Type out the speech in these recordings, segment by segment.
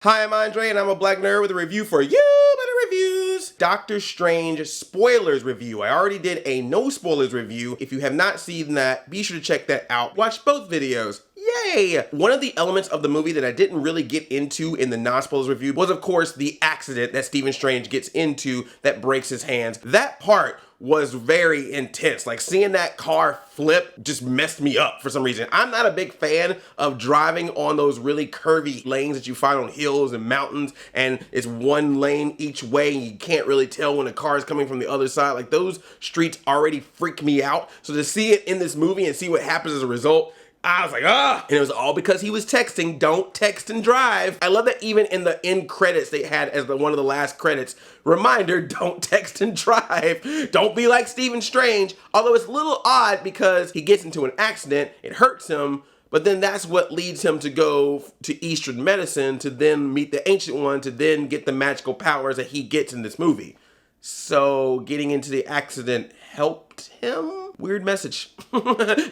Hi, I'm Andre, and I'm a black nerd with a review for You Better Reviews. Doctor Strange spoilers review. I already did a no spoilers review. If you have not seen that, be sure to check that out. Watch both videos. Yay! One of the elements of the movie that I didn't really get into in the non-spoilers review was, of course, the accident that Stephen Strange gets into that breaks his hands. That part was very intense. Like, seeing that car flip just messed me up for some reason. I'm not a big fan of driving on those really curvy lanes that you find on hills and mountains, and it's one lane each way and you can't really tell when a car is coming from the other side. Like, those streets already freak me out. So to see it in this movie and see what happens as a result, I was like, ah! And it was all because he was texting. Don't text and drive. I love that even in the end credits they had as one of the last credits, reminder, don't text and drive. Don't be like Stephen Strange. Although it's a little odd because he gets into an accident, it hurts him, but then that's what leads him to go to Eastern medicine, to then meet the Ancient One, to then get the magical powers that he gets in this movie. So getting into the accident helped him? Weird message.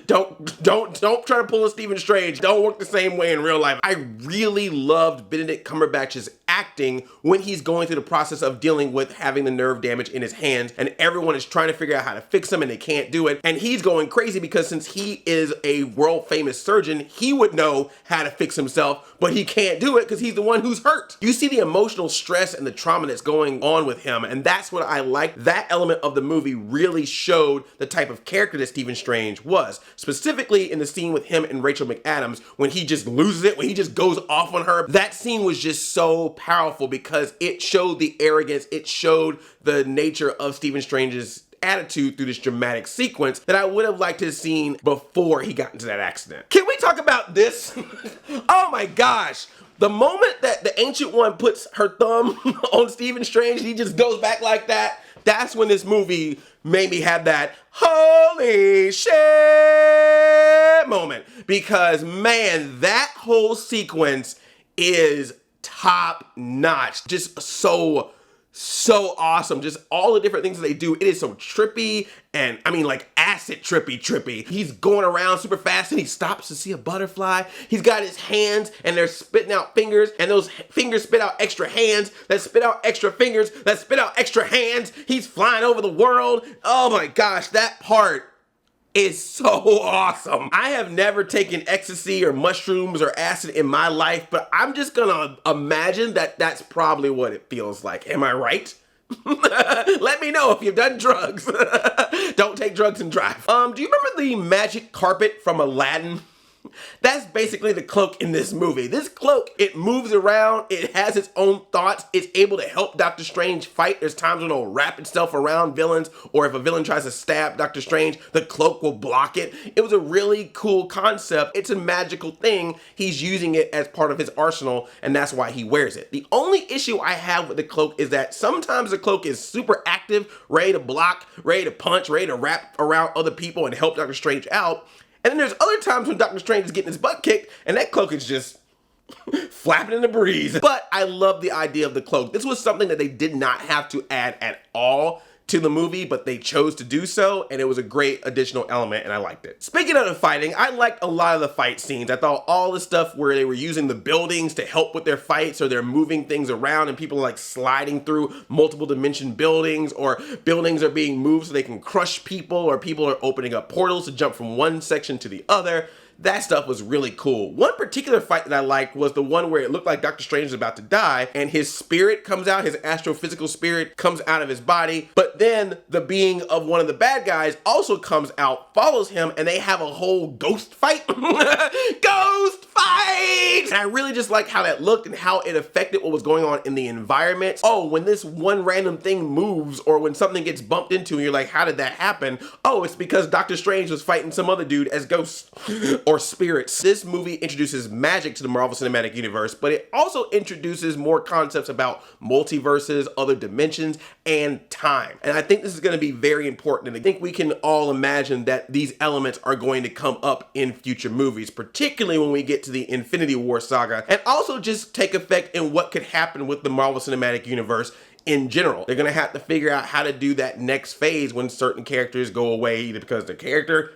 Don't try to pull a Stephen Strange. Don't work the same way in real life. I really loved Benedict Cumberbatch's acting when he's going through the process of dealing with having the nerve damage in his hands, and everyone is trying to figure out how to fix him and they can't do it. And he's going crazy because since he is a world famous surgeon, he would know how to fix himself, but he can't do it because he's the one who's hurt. You see the emotional stress and the trauma that's going on with him, and that's what I like. That element of the movie really showed the type of character that Stephen Strange was. Specifically in the scene with him and Rachel McAdams, when he just loses it, when he just goes off on her. That scene was just so powerful because it showed the arrogance, it showed the nature of Stephen Strange's attitude through this dramatic sequence that I would have liked to have seen before he got into that accident. Can we talk about this? Oh my gosh. The moment that the Ancient One puts her thumb on Stephen Strange, he just goes back like that. That's when this movie made me have that holy shit moment. Because man, that whole sequence is top notch. Just so awesome. Just all the different things that they do. It is so trippy, and I mean like acid trippy. He's going around super fast and he stops to see a butterfly. He's got his hands and they're spitting out fingers, and those fingers spit out extra hands that spit out extra fingers that spit out extra hands. He's flying over the world. Oh my gosh, that part is so awesome. I have never taken ecstasy or mushrooms or acid in my life, but I'm just gonna imagine that that's probably what it feels like. Am I right? Let me know if you've done drugs. Don't take drugs and drive. Do you remember the magic carpet from Aladdin? That's basically the cloak in this movie. This cloak, it moves around, it has its own thoughts, it's able to help Doctor Strange fight. There's times when it'll wrap itself around villains, or if a villain tries to stab Doctor Strange, the cloak will block it. It was a really cool concept. It's a magical thing. He's using it as part of his arsenal, and that's why he wears it. The only issue I have with the cloak is that sometimes the cloak is super active, ready to block, ready to punch, ready to wrap around other people and help Doctor Strange out. And then there's other times when Doctor Strange is getting his butt kicked and that cloak is just flapping in the breeze. But I love the idea of the cloak. This was something that they did not have to add at all to the movie, but they chose to do so, and it was a great additional element, and I liked it. Speaking of the fighting, I liked a lot of the fight scenes. I thought all the stuff where they were using the buildings to help with their fights, or they're moving things around and people are like sliding through multiple dimension buildings, or buildings are being moved so they can crush people, or people are opening up portals to jump from one section to the other. That stuff was really cool. One particular fight that I liked was the one where it looked like Doctor Strange is about to die and his spirit comes out, his astrophysical spirit comes out of his body, but then the being of one of the bad guys also comes out, follows him, and they have a whole ghost fight. Ghost fight! And I really just liked how that looked and how it affected what was going on in the environment. Oh, when this one random thing moves, or when something gets bumped into and you're like, how did that happen? Oh, it's because Doctor Strange was fighting some other dude as ghosts. Or spirits. This movie introduces magic to the Marvel Cinematic Universe, but it also introduces more concepts about multiverses, other dimensions, and time. And I think this is going to be very important, and I think we can all imagine that these elements are going to come up in future movies, particularly when we get to the Infinity War saga, and also just take effect in what could happen with the Marvel Cinematic Universe in general. They're gonna have to figure out how to do that next phase when certain characters go away, either because the character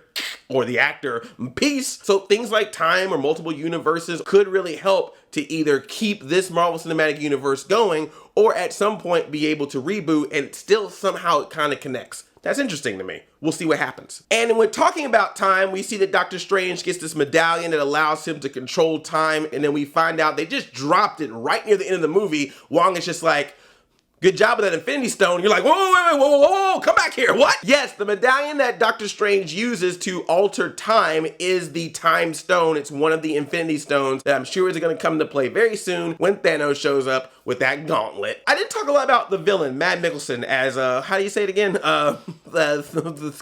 or the actor peace. So things like time or multiple universes could really help to either keep this Marvel Cinematic Universe going or at some point be able to reboot and still somehow it kind of connects. That's interesting to me. We'll see what happens. And when talking about time, we see that Doctor Strange gets this medallion that allows him to control time, and then we find out they just dropped it right near the end of the movie. Wong is just like, good job with that Infinity Stone. You're like, whoa, come back here, what? Yes, the medallion that Doctor Strange uses to alter time is the Time Stone. It's one of the Infinity Stones that I'm sure is gonna come into play very soon when Thanos shows up with that gauntlet. I didn't talk a lot about the villain, Matt Mickelson, as, how do you say it again? The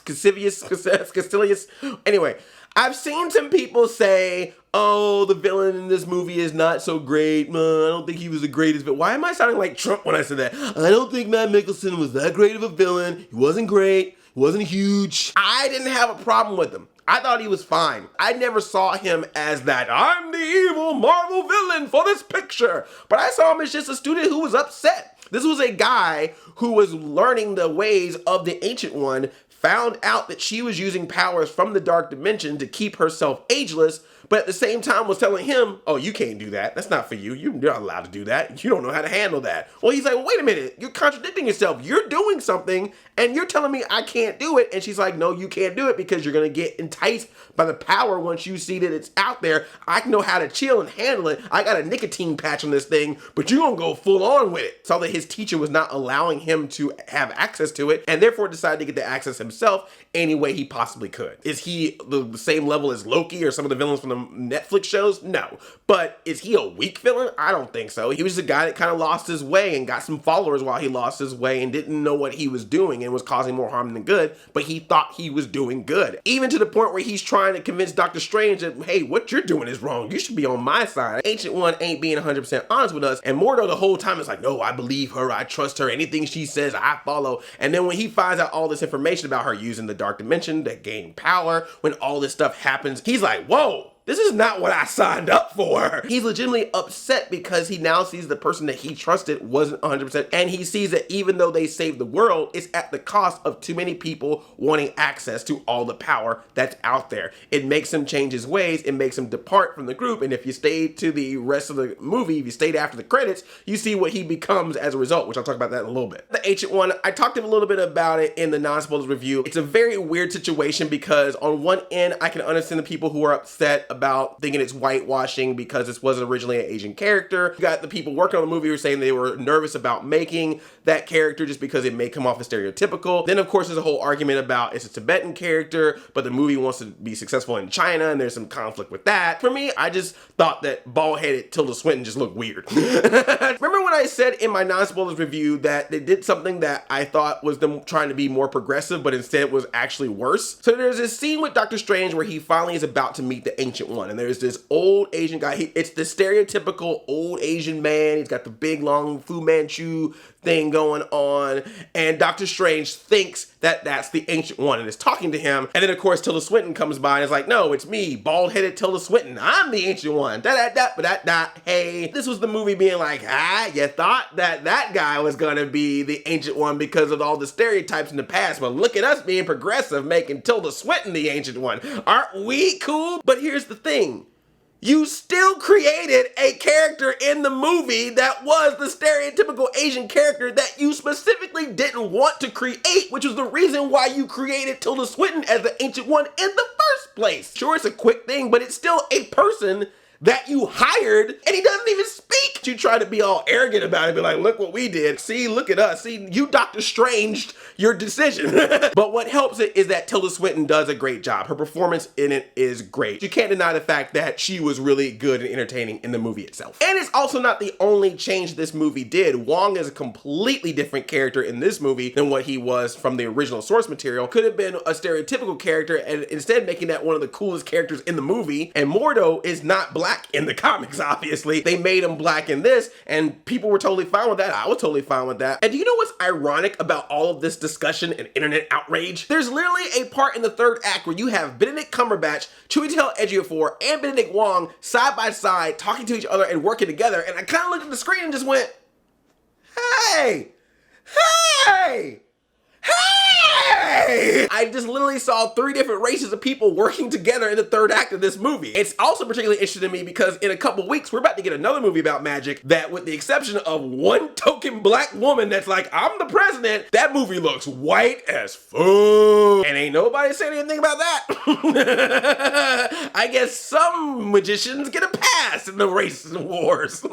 Caecilius. Anyway, I've seen some people say, oh, the villain in this movie is not so great. I don't think he was the greatest, but why am I sounding like Trump when I said that? I don't think Matt Mikkelsen was that great of a villain. He wasn't great. He wasn't huge. I didn't have a problem with him. I thought he was fine. I never saw him as that, I'm the evil Marvel villain for this picture. But I saw him as just a student who was upset. This was a guy who was learning the ways of the Ancient One, found out that she was using powers from the Dark Dimension to keep herself ageless, but at the same time was telling him, oh, you can't do that. That's not for you. You're not allowed to do that. You don't know how to handle that. Well, he's like, well, wait a minute. You're contradicting yourself. You're doing something and you're telling me I can't do it. And she's like, no, you can't do it because you're going to get enticed by the power once you see that it's out there. I know how to chill and handle it. I got a nicotine patch on this thing, but you're going to go full on with it. Saw that his teacher was not allowing him to have access to it and therefore decided to get the access himself any way he possibly could. Is he the same level as Loki or some of the villains from the Netflix shows? No. But is he a weak villain? I don't think so. He was a guy that kind of lost his way and got some followers while he lost his way and didn't know what he was doing and was causing more harm than good, but he thought he was doing good. Even to the point where he's trying to convince Doctor Strange that, hey, what you're doing is wrong. You should be on my side. Ancient One ain't being 100% honest with us. And Mordo the whole time is like, no, I believe her. I trust her. Anything she says, I follow. And then when he finds out all this information about her using the Dark Dimension to gain power, when all this stuff happens, he's like, whoa, this is not what I signed up for. He's legitimately upset because he now sees the person that he trusted wasn't 100%. And he sees that even though they saved the world, it's at the cost of too many people wanting access to all the power that's out there. It makes him change his ways. It makes him depart from the group. And if you stay to the rest of the movie, if you stayed after the credits, you see what he becomes as a result, which I'll talk about that in a little bit. The Ancient One, I talked a little bit about it in the non-spoilers review. It's a very weird situation because on one end, I can understand the people who are upset about thinking it's whitewashing because this wasn't originally an Asian character. You got the people working on the movie who are saying they were nervous about making that character just because it may come off as stereotypical. Then of course there's a whole argument about it's a Tibetan character, but the movie wants to be successful in China and there's some conflict with that. For me, I just thought that bald-headed Tilda Swinton just looked weird. Remember when I said in my non-spoilers review that they did something that I thought was them trying to be more progressive, but instead was actually worse? So there's this scene with Doctor Strange where he finally is about to meet the Ancient One, and there's this old Asian guy. It's the stereotypical old Asian man. He's got the big long Fu Manchu thing going on, and Doctor Strange thinks that that's the Ancient One and is talking to him. And then of course Tilda Swinton comes by and is like, no, it's me, bald-headed Tilda Swinton. I'm the Ancient One. Hey, this was the movie being like, you thought that that guy was gonna be the Ancient One because of all the stereotypes in the past, but look at us being progressive, making Tilda Swinton the Ancient One. Aren't we cool? But here's the thing. You still created a character in the movie that was the stereotypical Asian character that you specifically didn't want to create, which was the reason why you created Tilda Swinton as the Ancient One in the first place. Sure, it's a quick thing, but it's still a person that you hired and he doesn't even speak. You try to be all arrogant about it, be like, look what we did. See, look at us. See, you Doctor Stranged your decision. But what helps it is that Tilda Swinton does a great job. Her performance in it is great. You can't deny the fact that she was really good and entertaining in the movie itself. And it's also not the only change this movie did. Wong is a completely different character in this movie than what he was from the original source material. Could have been a stereotypical character and instead making that one of the coolest characters in the movie. And Mordo is not black in the comics, obviously. They made him black in this and people were totally fine with that. I was totally fine with that. And do you know what's ironic about all of this discussion and internet outrage? There's literally a part in the third act where you have Benedict Cumberbatch, Chiwetel Ejiofor, and Benedict Wong side by side talking to each other and working together, and I kind of looked at the screen and just went, hey, Hey! Hey! I just literally saw 3 different races of people working together in the 3rd act of this movie. It's also particularly interesting to me because in a couple weeks, we're about to get another movie about magic that, with the exception of one token black woman that's like, I'm the president, that movie looks white as fuck. And ain't nobody saying anything about that. I guess some magicians get a pass in the race wars.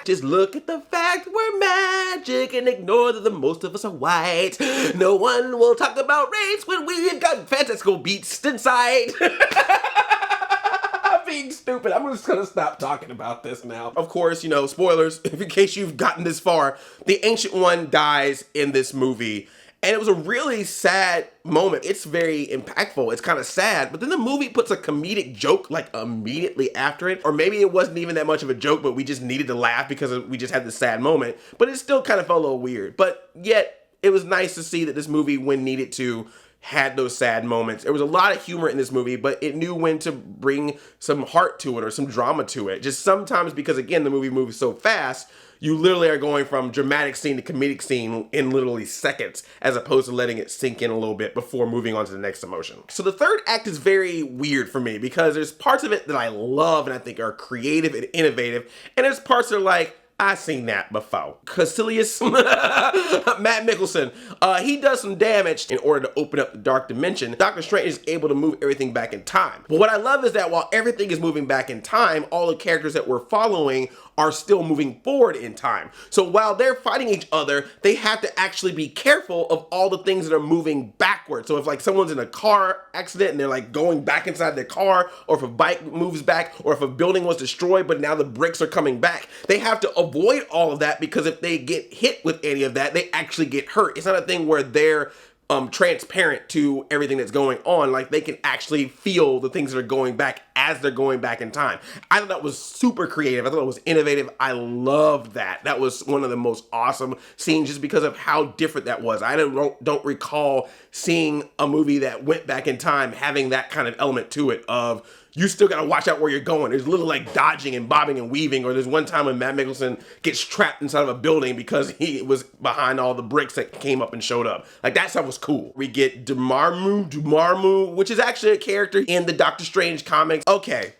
Just look at the fact we're magic and ignore that the most of us are white. No one will talk about race when we've got fantastical beasts inside. I'm being stupid. I'm just gonna stop talking about this now. Of course, you know, spoilers, in case you've gotten this far, the Ancient One dies in this movie. And it was a really sad moment. It's very impactful. It's kind of sad, but then the movie puts a comedic joke like immediately after it. Or maybe it wasn't even that much of a joke, but we just needed to laugh because we just had this sad moment. But it still kind of felt a little weird. But yet, it was nice to see that this movie, when needed to, had those sad moments. There was a lot of humor in this movie, but it knew when to bring some heart to it or some drama to it. Just sometimes, because again, the movie moves so fast, you literally are going from dramatic scene to comedic scene in literally seconds, as opposed to letting it sink in a little bit before moving on to the next emotion. So the 3rd act is very weird for me because there's parts of it that I love and I think are creative and innovative, and there's parts that are like, I seen that before. Caecilius, Matt Mickelson, he does some damage in order to open up the dark dimension. Doctor Strange is able to move everything back in time. But what I love is that while everything is moving back in time, all the characters that we're following are still moving forward in time. So while they're fighting each other, they have to actually be careful of all the things that are moving backwards. So if like someone's in a car accident and they're like going back inside their car, or if a bike moves back, or if a building was destroyed but now the bricks are coming back, they have to avoid all of that, because if they get hit with any of that, they actually get hurt. It's not a thing where they're transparent to everything that's going on. Like, they can actually feel the things that are going back as they're going back in time. I thought that was super creative. I thought it was innovative. I loved that. That was one of the most awesome scenes just because of how different that was. I don't recall seeing a movie that went back in time having that kind of element to it of, you still gotta watch out where you're going. There's a little like dodging and bobbing and weaving, or there's one time when Matt Mickelson gets trapped inside of a building because he was behind all the bricks that came up and showed up. Like, that stuff was cool. We get Dormammu, which is actually a character in the Doctor Strange comics. Okay,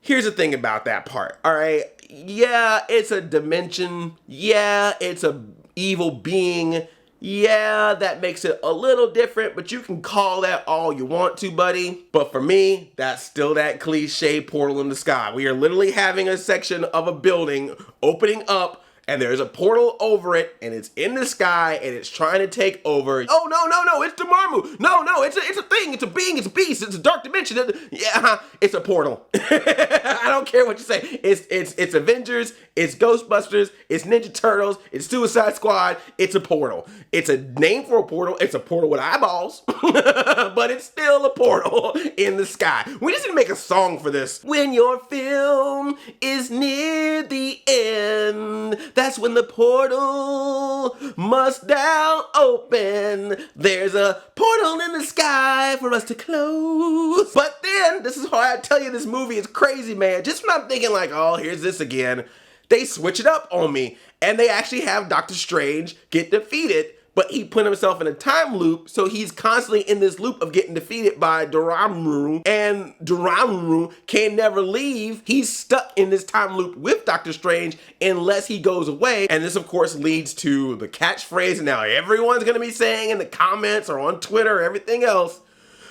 here's the thing about that part, all right? Yeah, it's a dimension. Yeah, it's a evil being. Yeah, that makes it a little different, but you can call that all you want to, buddy. But for me, that's still that cliche portal in the sky. We are literally having a section of a building opening up, and there's a portal over it, and it's in the sky, and it's trying to take over. Oh, no, it's Dormammu. No, it's a thing, it's a being, it's a beast, it's a dark dimension. Yeah, it's a portal. I don't care what you say. It's Avengers, it's Ghostbusters, it's Ninja Turtles, it's Suicide Squad, it's a portal. It's a name for a portal. It's a portal with eyeballs, but it's still a portal in the sky. We just need to make a song for this. When your film is near the end, that's when the portal must now open. There's a portal in the sky for us to close. But then, this is why I tell you this movie is crazy, man. Just when I'm thinking like, oh, here's this again, they switch it up on me. And they actually have Doctor Strange get defeated, but he put himself in a time loop, so he's constantly in this loop of getting defeated by Dormammu, and Dormammu can never leave. He's stuck in this time loop with Doctor Strange unless he goes away. And this, of course, leads to the catchphrase now everyone's gonna be saying in the comments or on Twitter or everything else,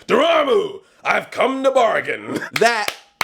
Dormammu, I've come to bargain.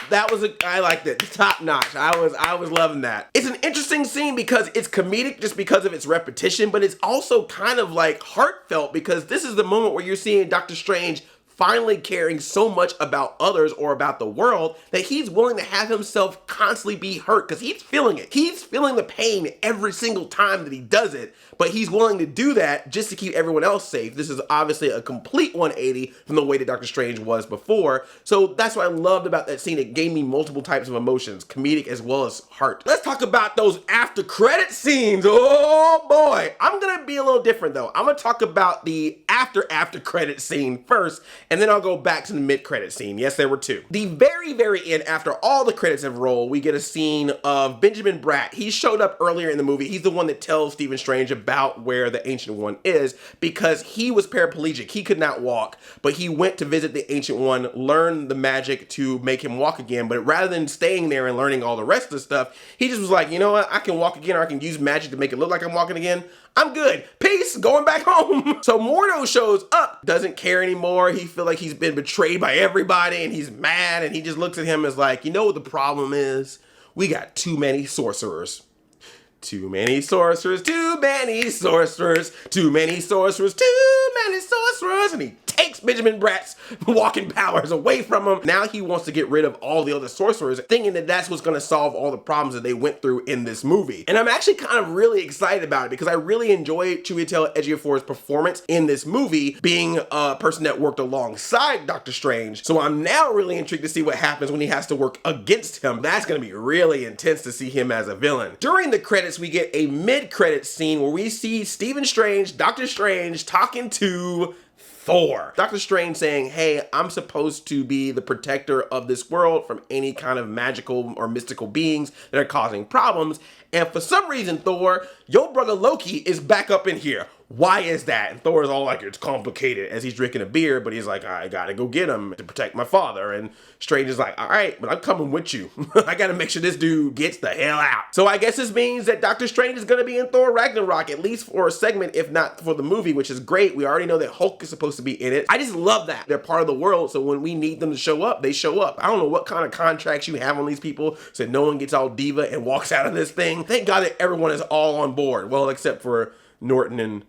I liked it, top notch. I was loving that. It's an interesting scene because it's comedic just because of its repetition, but it's also kind of like heartfelt because this is the moment where you're seeing Doctor Strange finally caring so much about others or about the world that he's willing to have himself constantly be hurt because he's feeling it. He's feeling the pain every single time that he does it, but he's willing to do that just to keep everyone else safe. This is obviously a complete 180 from the way that Doctor Strange was before. So that's what I loved about that scene. It gave me multiple types of emotions, comedic as well as heart. Let's talk about those after credit scenes. Oh boy. I'm gonna be a little different though. I'm gonna talk about the after credit scene first, and then I'll go back to the mid-credit scene. Yes, there were two. The very, very end, after all the credits have rolled, we get a scene of Benjamin Bratt. He showed up earlier in the movie. He's the one that tells Stephen Strange about where the Ancient One is because he was paraplegic. He could not walk, but he went to visit the Ancient One, learn the magic to make him walk again. But rather than staying there and learning all the rest of the stuff, he just was like, you know what? I can walk again, or I can use magic to make it look like I'm walking again. I'm good. Peace. Going back home. So Mordo shows up, doesn't care anymore. He feels like he's been betrayed by everybody and he's mad, and he just looks at him as like, you know what the problem is? We got too many sorcerers. Too many sorcerers, too many sorcerers, too many sorcerers, too many sorcerers. And he takes Benjamin Bratt's walking powers away from him. Now he wants to get rid of all the other sorcerers, thinking that that's what's going to solve all the problems that they went through in this movie. And I'm actually kind of really excited about it because I really enjoyed Chiwetel Ejiofor's performance in this movie, being a person that worked alongside Doctor Strange. So I'm now really intrigued to see what happens when he has to work against him. That's going to be really intense to see him as a villain. During the credits, we get a mid-credit scene where we see Stephen Strange, Doctor Strange, talking to Thor. Doctor Strange saying, hey, I'm supposed to be the protector of this world from any kind of magical or mystical beings that are causing problems. And for some reason, Thor, your brother Loki is back up in here. Why is that? And Thor is all like, it's complicated, as he's drinking a beer, but he's like, I gotta go get him to protect my father. And Strange is like, all right, but I'm coming with you. I gotta make sure this dude gets the hell out. So I guess this means that Doctor Strange is gonna be in Thor Ragnarok, at least for a segment, if not for the movie, which is great. We already know that Hulk is supposed to be in it. I just love that. They're part of the world, so when we need them to show up, they show up. I don't know what kind of contracts you have on these people, so no one gets all diva and walks out of this thing. Thank God that everyone is all on board. Well, except for Norton and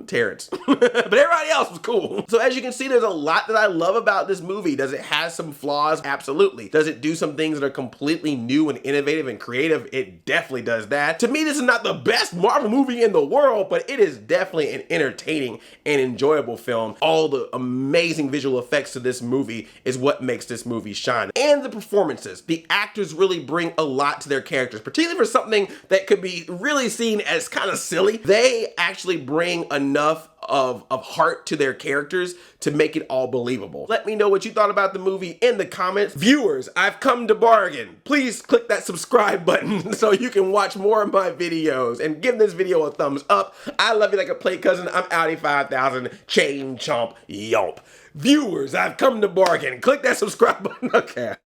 Terrence. But everybody else was cool. So as you can see, there's a lot that I love about this movie. Does it have some flaws? Absolutely. Does it do some things that are completely new and innovative and creative? It definitely does that. To me, this is not the best Marvel movie in the world, but it is definitely an entertaining and enjoyable film. All the amazing visual effects to this movie is what makes this movie shine. And the performances. The actors really bring a lot to their characters, particularly for something that could be really seen as kind of silly. They actually bring enough of heart to their characters to make it all believable. Let me know what you thought about the movie in the comments. Viewers, I've come to bargain. Please click that subscribe button so you can watch more of my videos and give this video a thumbs up. I love you like a play cousin. I'm Audi 5000, chain chomp, yomp. Viewers, I've come to bargain. Click that subscribe button. Okay.